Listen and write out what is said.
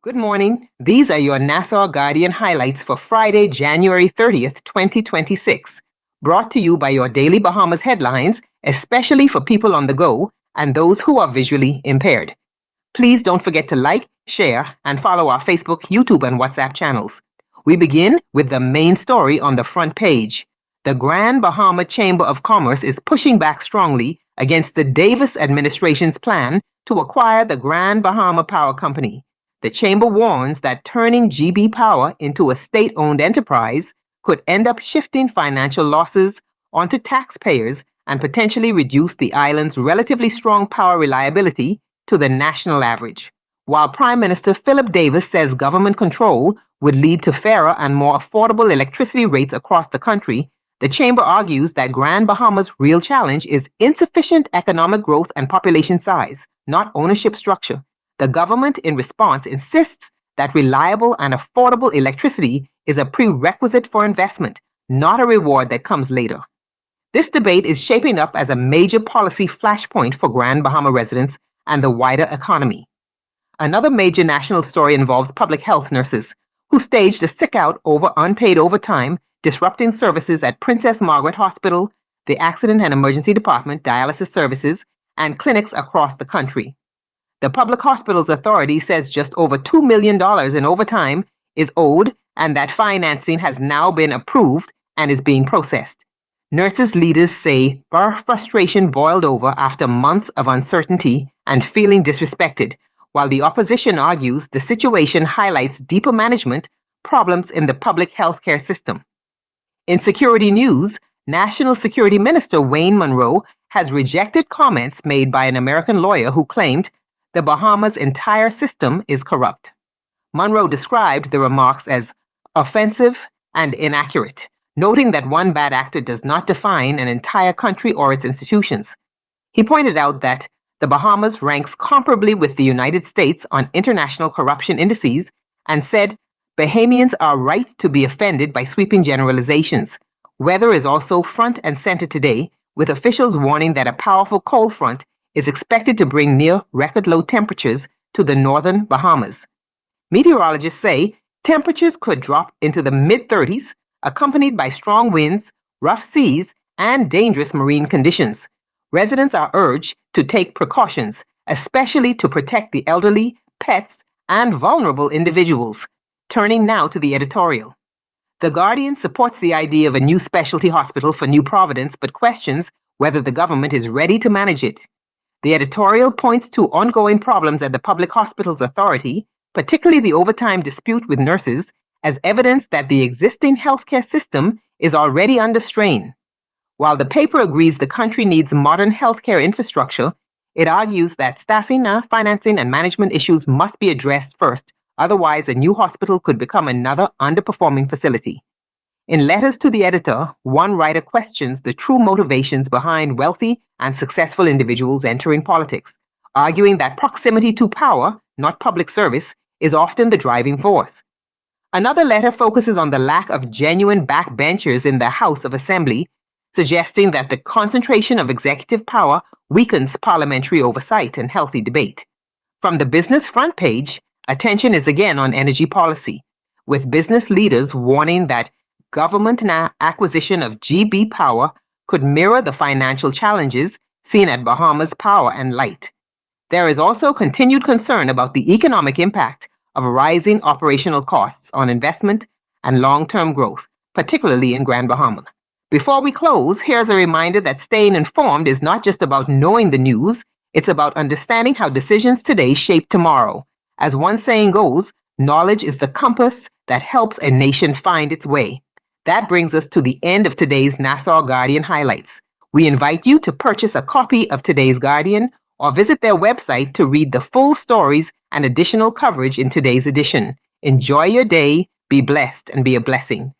Good morning. These are your Nassau Guardian highlights for Friday, January 30th, 2026. Brought to you by your Daily Bahamas headlines, especially for people on the go and those who are visually impaired. Please don't forget to like, share, and follow our Facebook, YouTube, and WhatsApp channels. We begin with the main story on the front page. The Grand Bahama Chamber of Commerce is pushing back strongly against the Davis administration's plan to acquire the Grand Bahama Power Company. The chamber warns that turning GB Power into a state-owned enterprise could end up shifting financial losses onto taxpayers and potentially reduce the island's relatively strong power reliability to the national average. While Prime Minister Philip Davis says government control would lead to fairer and more affordable electricity rates across the country, the chamber argues that Grand Bahama's real challenge is insufficient economic growth and population size, not ownership structure. The government, in response, insists that reliable and affordable electricity is a prerequisite for investment, not a reward that comes later. This debate is shaping up as a major policy flashpoint for Grand Bahama residents and the wider economy. Another major national story involves public health nurses, who staged a sick-out over unpaid overtime, disrupting services at Princess Margaret Hospital, the Accident and Emergency Department, dialysis services, and clinics across the country. The Public Hospitals Authority says just over $2 million in overtime is owed and that financing has now been approved and is being processed. Nurses leaders say frustration boiled over after months of uncertainty and feeling disrespected, while the opposition argues the situation highlights deeper management problems in the public healthcare system. In security news, National Security Minister Wayne Munroe has rejected comments made by an American lawyer who claimed the Bahamas' entire system is corrupt. Munroe described the remarks as offensive and inaccurate, noting that one bad actor does not define an entire country or its institutions. He pointed out that the Bahamas ranks comparably with the United States on international corruption indices and said Bahamians are right to be offended by sweeping generalizations. Weather is also front and center today, with officials warning that a powerful cold front is expected to bring near record low temperatures to the northern Bahamas. Meteorologists say temperatures could drop into the mid-30s, accompanied by strong winds, rough seas, and dangerous marine conditions. Residents are urged to take precautions, especially to protect the elderly, pets, and vulnerable individuals. Turning now to the editorial. The Guardian supports the idea of a new specialty hospital for New Providence, but questions whether the government is ready to manage it. The editorial points to ongoing problems at the Public Hospitals Authority, particularly the overtime dispute with nurses, as evidence that the existing healthcare system is already under strain. While the paper agrees the country needs modern healthcare infrastructure, it argues that staffing, financing, and management issues must be addressed first. Otherwise, a new hospital could become another underperforming facility. In letters to the editor, one writer questions the true motivations behind wealthy and successful individuals entering politics, arguing that proximity to power, not public service, is often the driving force. Another letter focuses on the lack of genuine backbenchers in the House of Assembly, suggesting that the concentration of executive power weakens parliamentary oversight and healthy debate. From the business front page, attention is again on energy policy, with business leaders warning that government acquisition of GB Power could mirror the financial challenges seen at Bahamas Power and Light. There is also continued concern about the economic impact of rising operational costs on investment and long-term growth, particularly in Grand Bahama. Before we close, here's a reminder that staying informed is not just about knowing the news, it's about understanding how decisions today shape tomorrow. As one saying goes, knowledge is the compass that helps a nation find its way. That brings us to the end of today's Nassau Guardian highlights. We invite you to purchase a copy of today's Guardian or visit their website to read the full stories and additional coverage in today's edition. Enjoy your day, be blessed, and be a blessing.